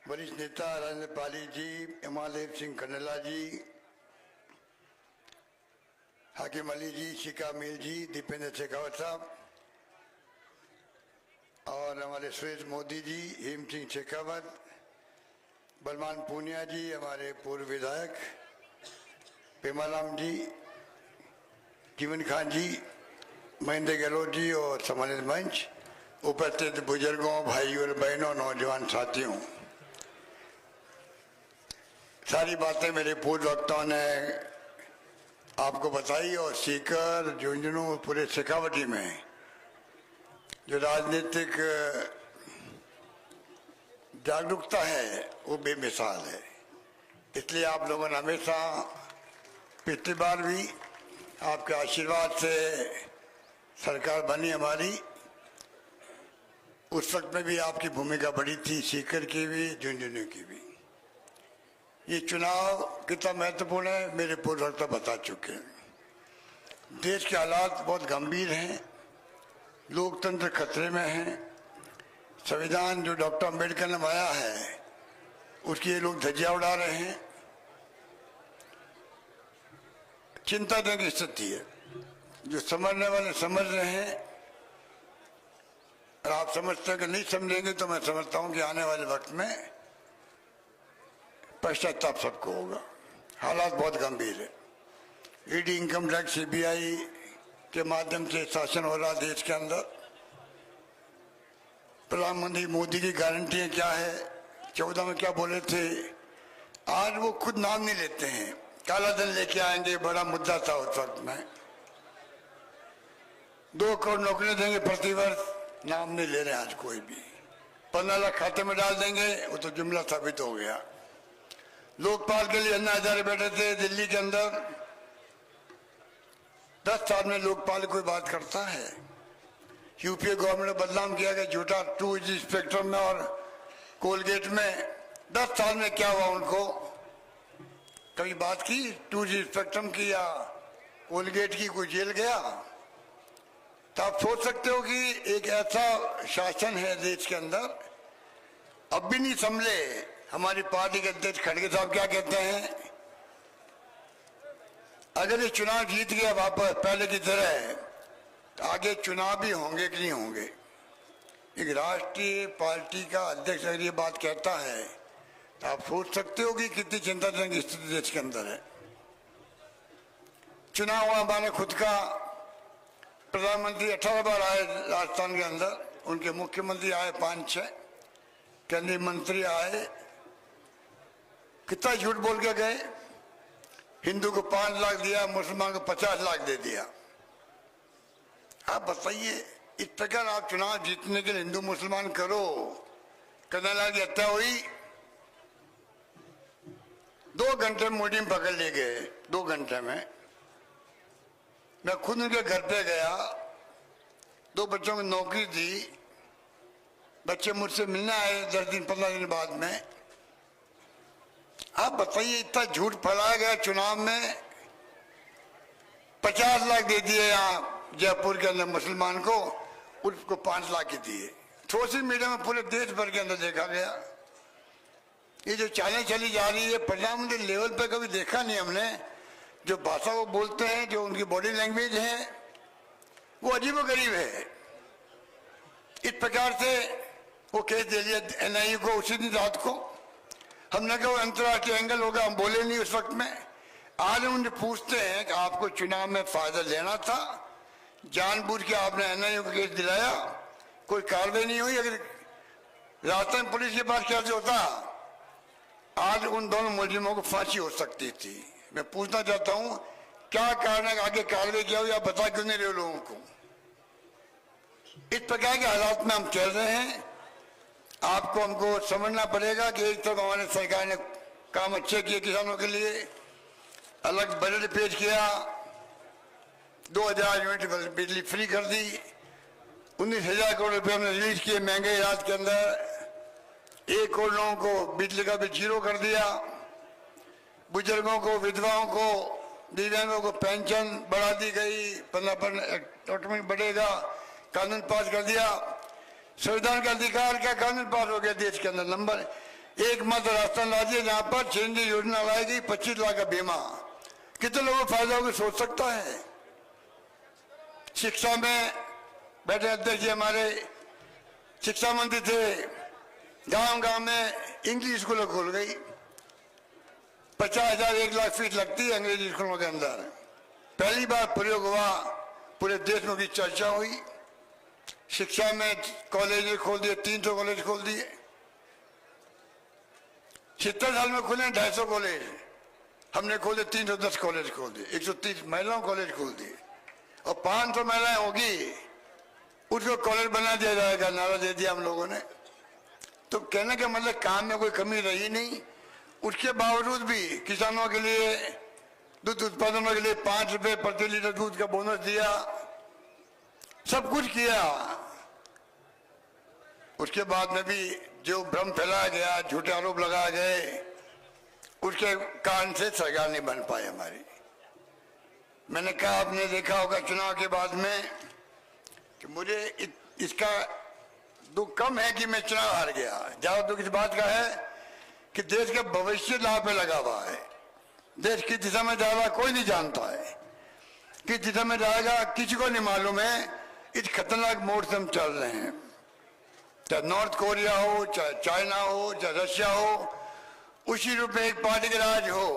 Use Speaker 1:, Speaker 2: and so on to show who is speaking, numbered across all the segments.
Speaker 1: वरिष्ठ नेता राजेंद्र पाली जी, हिमालय सिंह कंडला जी, हाकिम अली जी, शिका मील जी, दीपेंद्र शेखावत साहब और हमारे सुरेश मोदी जी, हेम सिंह शेखावत, बलवान पूनिया जी, हमारे पूर्व विधायक पेमाराम जी, जीवन खान जी, महेंद्र गहलोत जी और सम्मानित मंच, उपस्थित बुजुर्गों, भाइयों और बहनों, नौजवान साथियों, सारी बातें मेरे पूर्व वक्ताओं ने आपको बताई और सीकर, झुंझुनू, पूरे शेखावटी में जो राजनीतिक जागरूकता है वो बेमिसाल है। इसलिए आप लोगों ने हमेशा पिछली बार भी आपके आशीर्वाद से सरकार बनी हमारी, उस वक्त में भी आपकी भूमिका बड़ी थी, सीकर की भी, झुंझुनू की भी। ये चुनाव कितना महत्वपूर्ण है मेरे पूर्व वक्ता बता चुके हैं। देश के हालात बहुत गंभीर हैं, लोकतंत्र खतरे में है। संविधान जो डॉक्टर अम्बेडकर ने बनाया है उसकी ये लोग धज्जियां उड़ा रहे हैं। चिंताजनक स्थिति है। जो समझने वाले समझ रहे हैं और आप समझते हैं कि नहीं समझेंगे तो मैं समझता हूं कि आने वाले वक्त में पश्चाताप सबको होगा। हालात बहुत गंभीर है। ईडी, इनकम टैक्स, सीबीआई के माध्यम से शासन हो रहा देश के अंदर। प्रधानमंत्री मोदी की गारंटियां क्या है, 14 में क्या बोले थे, आज वो खुद नाम नहीं लेते हैं। काला धन लेके आएंगे, बड़ा मुद्दा था उस वक्त में। 2 करोड़ नौकरियां देंगे प्रतिवर्ष, नाम नहीं ले रहे आज कोई भी। 15 लाख खाते में डाल देंगे, वो तो जुमला साबित हो गया। लोकपाल के लिए अन्ना हजारे बैठे थे दिल्ली के अंदर। 10 साल में लोकपाल कोई बात करता है। यूपीए गवर्नमेंट ने बदनाम किया कि झूठा 2G स्पेक्ट्रम में और कोलगेट में। 10 साल में क्या हुआ उनको? कभी बात की 2G स्पेक्ट्रम की या कोलगेट की? कोई जेल गया? तो आप सोच सकते हो कि एक ऐसा शासन है देश के अंदर, अब भी नहीं संभले। हमारी पार्टी के अध्यक्ष खड़गे साहब क्या कहते हैं, अगर ये चुनाव जीत गया वापस पहले की तरह तो आगे चुनाव भी होंगे कि नहीं होंगे। एक राष्ट्रीय पार्टी का अध्यक्ष अगर ये बात कहता है तो आप सोच सकते हो कि कितनी चिंताजनक स्थिति देश के अंदर है। चुनाव हुआ हमारे खुद का। प्रधानमंत्री 18 बार आए राजस्थान के अंदर, उनके मुख्यमंत्री आए 5-6, केंद्रीय मंत्री आए। कितना झूठ बोल के गए। हिंदू को 5 लाख दिया, मुसलमान को 50 लाख दे दिया। आप बताइए, इस प्रकार आप चुनाव जीतने के लिए हिंदू मुसलमान करो। कन्हैयालाल की हत्या हुई, 2 घंटे में मोदी में पकड़ ले गए। 2 घंटे में मैं खुद उनके घर पे गया। 2 बच्चों की नौकरी दी। बच्चे मुझसे मिलने आए 10 दिन 15 दिन बाद में। आप बताइए, इतना झूठ फैलाया गया चुनाव में। 50 लाख दे दिए यहाँ जयपुर के अंदर मुसलमान को, उसको 5 लाख ही दिए। सोशल मीडिया में पूरे देश भर के अंदर देखा गया। ये जो चालें चली जा रही है, प्रधानमंत्री लेवल पे कभी देखा नहीं हमने। जो भाषा वो बोलते हैं, जो उनकी बॉडी लैंग्वेज है, वो अजीबोगरीब है। इस प्रकार से वो केस दे दिया NIA को उसी दिन रात को। हमने कहा अंतर्राष्ट्रीय एंगल होगा, हम बोले नहीं उस वक्त में। आज उनसे पूछते हैं कि आपको चुनाव में फायदा लेना था, जानबूझ के आपने NIA को केस दिलाया, कोई कार्रवाई नहीं हुई। अगर राजस्थान पुलिस के पास कैसे होता, आज उन दोनों मुलजिमों को फांसी हो सकती थी। मैं पूछना चाहता हूं, क्या कारण है आगे कार्रवाई किया हो या बता क्यों नहीं रहे लोगों को? इस प्रकार के हालात में हम चल रहे हैं। आपको हमको समझना पड़ेगा कि एक तरफ हमारे सरकार ने काम अच्छे किए किसानों के लिए, अलग बजट पेश किया, 2000 यूनिट बिजली फ्री कर दी, 19,000 करोड़ रुपए हमने रिलीज किए महंगाई राज के अंदर। 1 करोड़ लोगों को बिजली का बिल 0 कर दिया। बुजुर्गों को, विधवाओं को, दिव्यांगों को पेंशन बढ़ा दी गई, 15% ऑटोमेटिक बढ़ेगा। कानून पास कर दिया। संविधान का अधिकार का कानून पास हो गया देश के अंदर। नंबर एक मात्र राजस्थान राज्य जहां पर चिरंजी योजना लाएगी, 25 लाख का बीमा, कितने लोगों को फायदा होगा सोच सकता है। शिक्षा में बैठे अध्यक्ष जी हमारे शिक्षा मंत्री थे, गांव गांव में इंग्लिश स्कूल खोल गई, 50,000 1 लाख फीस लगती है अंग्रेजी स्कूलों के अंदर। पहली बार प्रयोग हुआ, पूरे देश में की चर्चा हुई। शिक्षा में कॉलेज खोल दिए, 300 कॉलेज खोल दिए। 70 साल में खुले 250 कॉलेज, हमने खोले 310 कॉलेज खोल दिए, 130 महिलाओं कॉलेज खोल दिए, और 500 महिलाएं होगी उसको कॉलेज बना दिया जाएगा, नारा दे दिया हम लोगों ने। तो कहने का मतलब काम में कोई कमी रही नहीं। उसके बावजूद भी किसानों के लिए, दूध उत्पादनों के लिए 5 रुपए प्रति लीटर दूध का बोनस दिया, सब कुछ किया। उसके बाद में भी जो भ्रम फैलाया गया, झूठे आरोप लगाए गए, उसके कारण से सरकार नहीं बन पाई हमारी। मैंने कहा, आपने देखा होगा चुनाव के बाद में कि मुझे इसका दुख कम है कि मैं चुनाव हार गया, ज्यादा दुख इस बात का है कि देश का भविष्य लाभ पे लगा हुआ है। देश किस दिशा में जा रहा है कोई नहीं जानता है, किस दिशा में जाएगा किसी को नहीं मालूम है। इस खतरनाक मोड़ से हम चल रहे हैं, चाहे नॉर्थ कोरिया हो, चाहे चाइना हो, चाहे रशिया हो, उसी रूप में एक पार्टी के राज हो,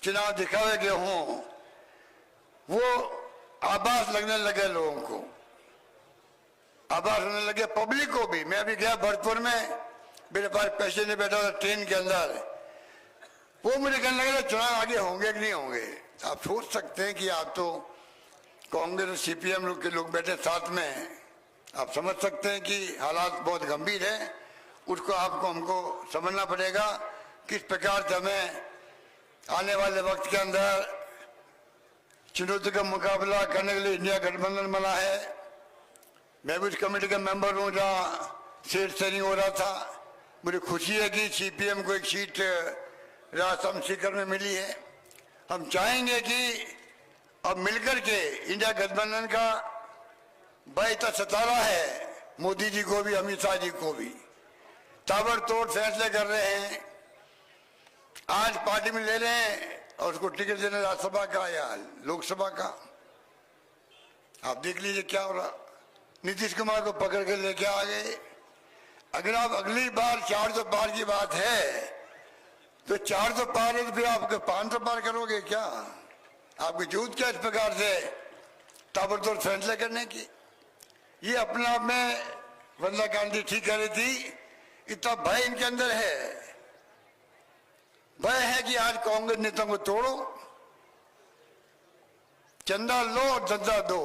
Speaker 1: चुनाव दिखावे के हों, वो आभास लगने लगे लोगों को, आभास होने लगे पब्लिक को भी। मैं अभी गया भरतपुर में, मेरे पास पैसे नहीं बैठा था ट्रेन के अंदर, वो मुझे कहने लगे चुनाव आगे होंगे कि नहीं होंगे। आप सोच सकते हैं कि आप तो कांग्रेस और सीपीएम लोग के लोग बैठे साथ में, आप समझ सकते हैं कि हालात बहुत गंभीर है। उसको आपको हमको समझना पड़ेगा किस प्रकार से हमें आने वाले वक्त के अंदर चुनौती का मुकाबला करने के लिए इंडिया गठबंधन बना है। मैं भी उस कमेटी का मेंबर हूँ जहाँ सीट शेयरिंग हो रहा था। मुझे खुशी है कि सीपीएम को एक सीट राजस्थान सीकर में मिली है। हम चाहेंगे कि अब मिलकर के इंडिया गठबंधन का इतना सतारा है, मोदी जी को भी, अमित शाह जी को भी, ताबड़तोड़ फैसले कर रहे हैं, आज पार्टी में ले रहे हैं और उसको टिकट देने राज्यसभा का या लोकसभा का। आप देख लीजिए क्या हो रहा। नीतीश कुमार को पकड़ के लेके आ गए। अगर आप अगली बार 400 पार की बात है तो 400 पार है तो फिर आप 500 पार करोगे क्या? आपकी जरूरत क्या इस प्रकार से ताबड़तोड़ फैसले करने की? ये अपने आप में वंदना गांधी ठीक कह रही थी, इतना भय इनके अंदर है, भय है कि आज कांग्रेस नेताओं को तोड़ो, चंदा लो और धंधा दो।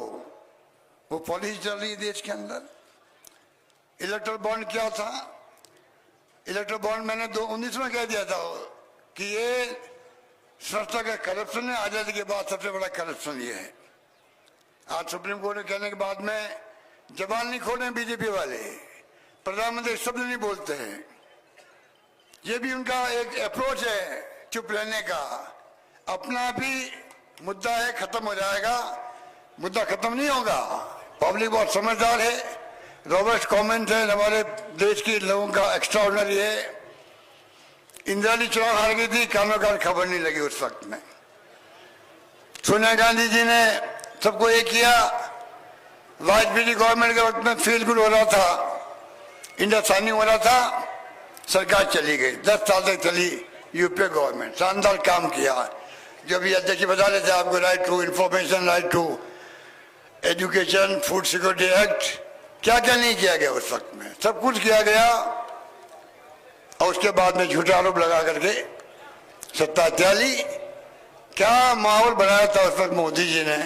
Speaker 1: वो पॉलिसी चल रही है देश के अंदर। इलेक्ट्रल बॉन्ड क्या था? इलेक्ट्रल बॉन्ड मैंने 2019 में कह दिया था कि ये संस्था का करप्शन है। आजादी के बाद सबसे बड़ा करप्शन ये है। आज सुप्रीम कोर्ट ने कहने के बाद में जबान नहीं खोले बीजेपी वाले, प्रधानमंत्री शब्द नहीं बोलते हैं। ये भी उनका एक अप्रोच है चुप रहने का। अपना भी मुद्दा है, खत्म हो जाएगा, मुद्दा खत्म नहीं होगा। पब्लिक बहुत समझदार है, रॉबर्ट कमेंट है, हमारे देश के लोगों का एक्स्ट्राऑर्डिनरी है। इंदिरा जी चुनाव हार गई थी, कानों का खबर नहीं लगी उस वक्त में। सोनिया गांधी जी ने सबको ये किया। वाजपेयी जी गवर्नमेंट के वक्त में फील गुड हो रहा था, इंडिया साइनिंग हो रहा था, सरकार चली गई। 10 साल तक चली यूपीए गवर्नमेंट, शानदार काम किया। जो भी अध्यक्ष बता रहे थे आपको, right to information, right to education, food security act, क्या क्या नहीं किया गया उस वक्त में, सब कुछ किया गया। और उसके बाद में झूठा आरोप लगा करके सत्ता त्याली। क्या माहौल बनाया था उस वक्त मोदी जी ने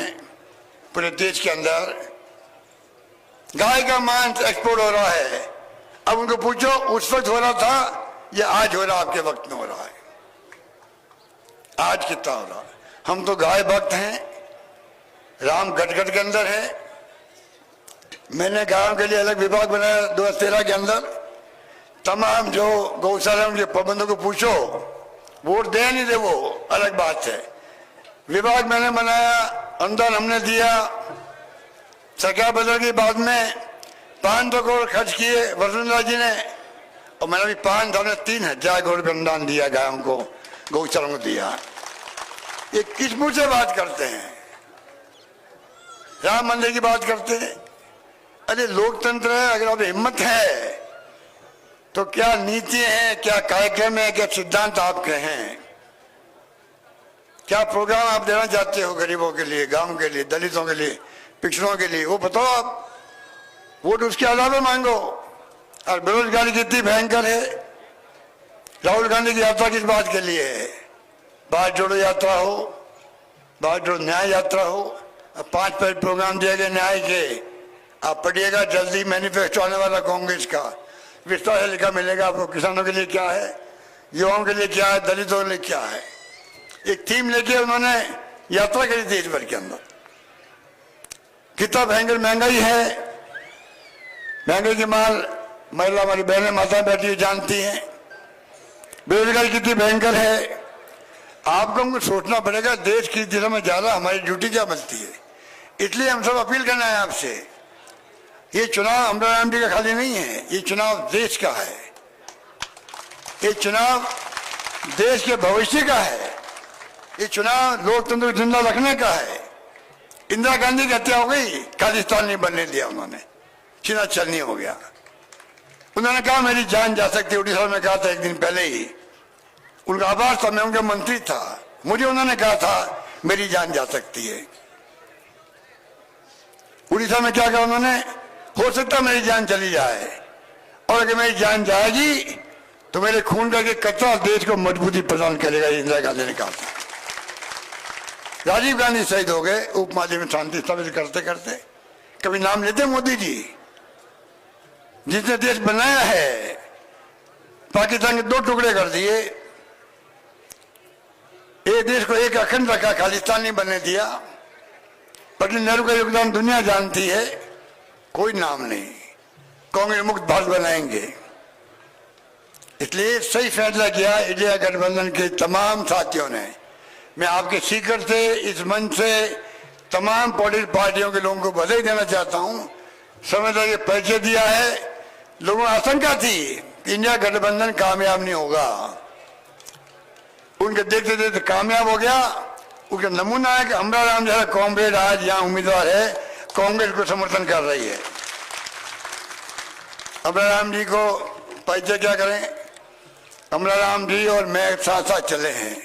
Speaker 1: पूरे देश के अंदर। गाय का मांस एक्सपोर्ट हो रहा है। अब उनको पूछो उस वक्त हो रहा था या आज हो रहा, आपके वक्त में हो रहा है? आज कितना हो रहा है? हम तो गाय भक्त हैं, राम गटगट के अंदर है। मैंने गांव के लिए अलग विभाग बनाया 2013 के अंदर। तमाम जो गौशाला के प्रबंधकों को पूछो, वोट दे नहीं दे वो अलग बात है। विभाग मैंने बनाया, अनुदान हमने दिया। सरकार बदल के बाद में 500 करोड़ खर्च किए वसुंधरा जी ने, और मैंने अभी 5 साल में 3,000 करोड़ रुपये अनुदान दिया, गायों को, गौचरों को दिया। ये किस मुंह से बात करते हैं? राम मंदिर की बात करते हैं। अरे लोकतंत्र है, अगर अब हिम्मत है तो क्या नीति है, क्या कार्यक्रम है, क्या सिद्धांत आपके हैं, क्या प्रोग्राम आप देना चाहते हो गरीबों के लिए, गांव के लिए, दलितों के लिए, पिछड़ों के लिए, वो बताओ आप। वोट उसके अलावा मांगो। और बेरोजगारी कितनी भयंकर है। राहुल गांधी की यात्रा किस बात के लिए है? भारत जोड़ो यात्रा हो, भारत जोड़ो न्याय यात्रा हो। अब 5 प्रोग्राम दिए गए न्याय के, आप पढ़िएगा जल्दी मैनिफेस्टो आने वाला कांग्रेस का, विस्तार से लिखा मिलेगा आपको। किसानों के लिए क्या है, युवाओं के लिए क्या है, दलितों के लिए क्या है। एक थीम लेके उन्होंने यात्रा करी देश भर के अंदर। कितना भयंकर महंगाई है, महंगाई की माल महिला, हमारी बहनें, माता बैठी हुई जानती हैं। बेरोजगारी कितनी भयंकर है। आपको हमको सोचना पड़ेगा देश किस दिशा में जा रहा, हमारी ड्यूटी क्या बनती है। इसलिए हम सब अपील करना है आपसे, ये चुनाव अमरा राम जी का खाली नहीं है, ये चुनाव देश का है, ये चुनाव देश के भविष्य का है, ये चुनाव लोकतंत्र को जिंदा रखने का है। इंदिरा गांधी की हत्या हो गई, खालिस्तान नहीं बनने दिया उन्होंने, सीना चलनी हो गया। उन्होंने कहा मेरी जान जा सकती है, उड़ीसा में कहा था एक दिन पहले ही, उनका आभार था, मैं उनका मंत्री था, मुझे उन्होंने कहा था मेरी जान जा सकती है। उड़ीसा में क्या कहा उन्होंने, हो सकता मेरी जान चली जाए, और अगर मेरी जान जाएगी तो मेरे खून का कतरा देश को मजबूती प्रदान करेगा, इंदिरा गांधी ने कहा था। राजीव गांधी शहीद हो गए उपमाली में शांति स्थापित करते करते। कभी नाम लेते मोदी जी, जिसने देश बनाया है, पाकिस्तान के 2 टुकड़े कर दिए, एक देश को एक अखंड रखा, खालिस्तान नहीं बनने दिया। पंडित नेहरू का योगदान दुनिया जानती है, कोई नाम नहीं। कांग्रेस मुक्त भारत बनाएंगे, इसलिए सही फैसला किया इंडिया गठबंधन के तमाम साथियों ने। मैं आपके सीकर से, इस मंच से तमाम पॉलिटिकल पार्टियों के लोगों को बधाई देना चाहता हूं। समझ ये परिचय दिया है। लोगों को आशंका थी कि इंडिया गठबंधन कामयाब नहीं होगा, उनके देखते देखते कामयाब हो गया। उसका नमूना है कि अमरा राम जैसा कॉमरेड आज यहाँ उम्मीदवार है, कांग्रेस को समर्थन कर रही है। अमरा राम जी को परिचय क्या करें, अमरा राम जी और मैं साथ साथ चले हैं।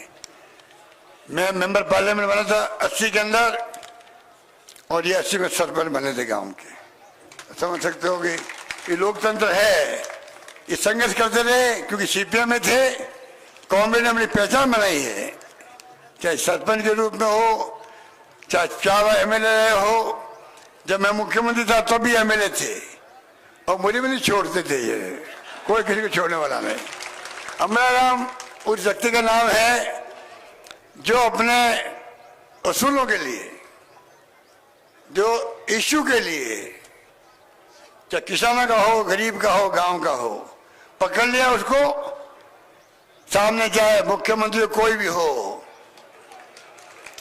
Speaker 1: मैं मेंबर पार्लियामेंट बना था 80 के अंदर, और ये 80 में सरपंच बने थे गांव के। समझ सकते हो कि ये लोकतंत्र है। ये संघर्ष करते रहे, क्योंकि सीपीएम में थे, कांग्रेस ने अपनी पहचान बनाई है, चाहे सरपंच के रूप में हो, चाहे 4 एमएलए हो। जब मैं मुख्यमंत्री था तब भी एमएलए थे, और मुझे भी नहीं छोड़ते थे, ये कोई किसी को छोड़ने वाला नहीं। अमरा राम उस व्यक्ति का नाम है जो अपने असूलों के लिए, जो इश्यू के लिए, चाहे किसानों का हो, गरीब का हो, गांव का हो, पकड़ लिया उसको सामने, चाहे मुख्यमंत्री कोई भी हो,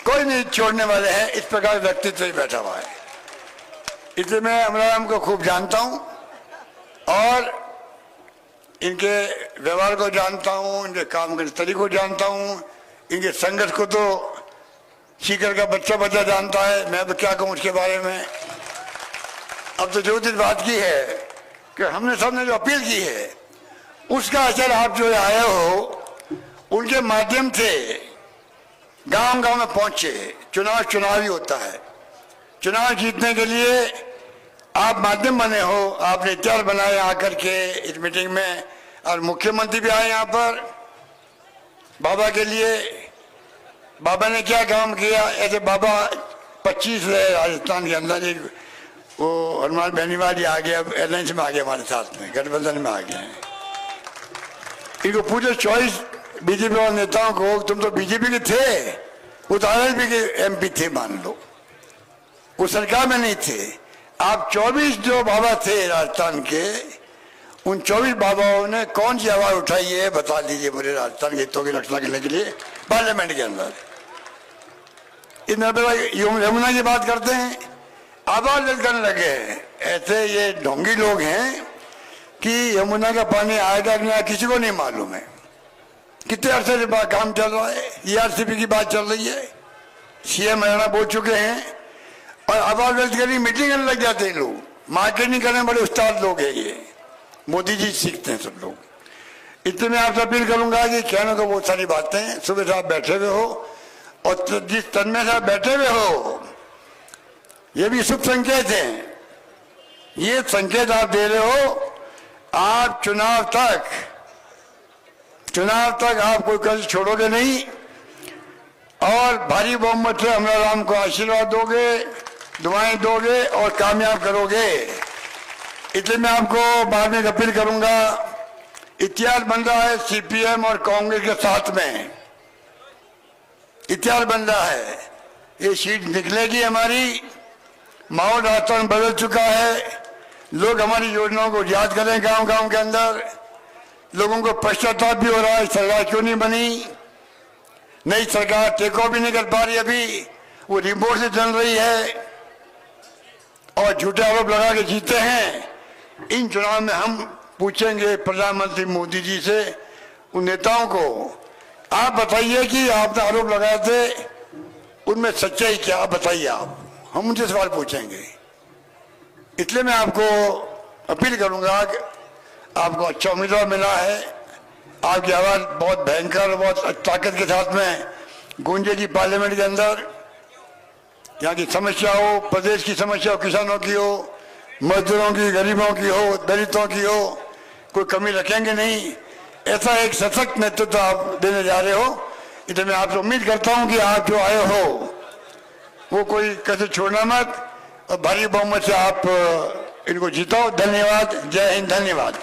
Speaker 1: कोई नहीं छोड़ने वाले हैं। इस प्रकार व्यक्तित्व ही बैठा हुआ है। इसलिए मैं अमरा राम को खूब जानता हूं, और इनके व्यवहार को जानता हूं, इनके काम के तरीके को जानता हूं, इनके संघर्ष को तो सीकर का बच्चा जानता है। मैं तो क्या कहूं उसके बारे में। अब तो जो चीज बात की है कि हमने सबने जो अपील की है, उसका असर आप जो आए हो, उनके माध्यम से गांव गांव में पहुंचे। चुनावी होता है, चुनाव जीतने के लिए आप माध्यम बने हो, आपने इतिहास बनाए आकर के इस मीटिंग में, और मुख्यमंत्री भी आए यहाँ पर बाबा के लिए। बाबा ने क्या काम किया, ऐसे बाबा 25 रहे राजस्थान के अंदर। एक वो हनुमान बेनीवाल आ गया, एयरलाइंस में आ गया हमारे साथ में, गठबंधन में आ गए हैं। इनको पूछो 24 बीजेपी वाले नेताओं को, तुम तो बीजेपी के थे, वो तो आरएलपी के एमपी थे, मान लो, वो सरकार में नहीं थे। आप 24 जो बाबा थे राजस्थान के, उन 24 बाबाओं ने कौन सी आवाज उठाई है, बता दीजिए मुझे, राजस्थान के हितों की रक्षा करने के लिए पार्लियामेंट के अंदर। यमुना की बात करते हैं, आवाज करने लगे हैं। ऐसे ये ढोंगी लोग हैं कि यमुना का पानी आएगा कि नहीं किसी को नहीं मालूम है। कितने अरसे से काम चल रहा है, ERCP की बात चल रही है, CM हरियाणा बोल चुके हैं और आवाज दर्ज करी मीटिंग करने लग जाते हैं लोग। मार्केटिंग करने बड़े उस्ताद लोग हैं ये, मोदी जी सीखते हैं सब लोग। इसलिए मैं आपसे अपील करूंगा कि कहने को बहुत सारी बातें, सुबह से आप बैठे हुए हो और जिस तन में से आप बैठे हुए हो ये भी शुभ संकेत है। ये संकेत आप दे रहे हो आप चुनाव तक आप कोई कर्ज छोड़ोगे नहीं और भारी बहुमत से हमरा राम को आशीर्वाद दोगे, दुआएं दोगे और कामयाब करोगे। इसलिए मैं आपको बाद में अपील करूंगा, इतिहास बन रहा है CPM और कांग्रेस के साथ में, इतिहास बन रहा है। ये सीट निकलेगी हमारी, माहौल राजस्थान बदल चुका है, लोग हमारी योजनाओं को याद करें। गांव-गांव के अंदर लोगों को पश्चाताप भी हो रहा है, सरकार क्यों नहीं बनी, नई सरकार टेक भी नहीं कर पा रही, अभी वो रिपोर्ट से चल रही है और झूठे आरोप लगा के जीते हैं। इन चुनाव में हम पूछेंगे प्रधानमंत्री मोदी जी से, उन नेताओं को, आप बताइए कि आपने आरोप लगाए थे उनमें सच्चाई क्या, बताइए आप, हम उनसे सवाल पूछेंगे। इसलिए मैं आपको अपील करूंगा कि आपको अच्छा उम्मीदवार मिला है, आपकी आवाज बहुत भयंकर, बहुत ताकत के साथ में गूंजेगी पार्लियामेंट के अंदर। यहाँ की समस्या हो, प्रदेश की समस्या हो, किसानों की हो, मजदूरों की, गरीबों की हो, दलितों की हो, कोई कमी रखेंगे नहीं। ऐसा एक सशक्त नेतृत्व आप देने जा रहे हो। इसलिए मैं आपसे उम्मीद करता हूं कि आप जो आए हो वो कोई कैसे छोड़ना मत और भारी बहुमत से आप इनको जीताओ। धन्यवाद, जय हिंद, धन्यवाद।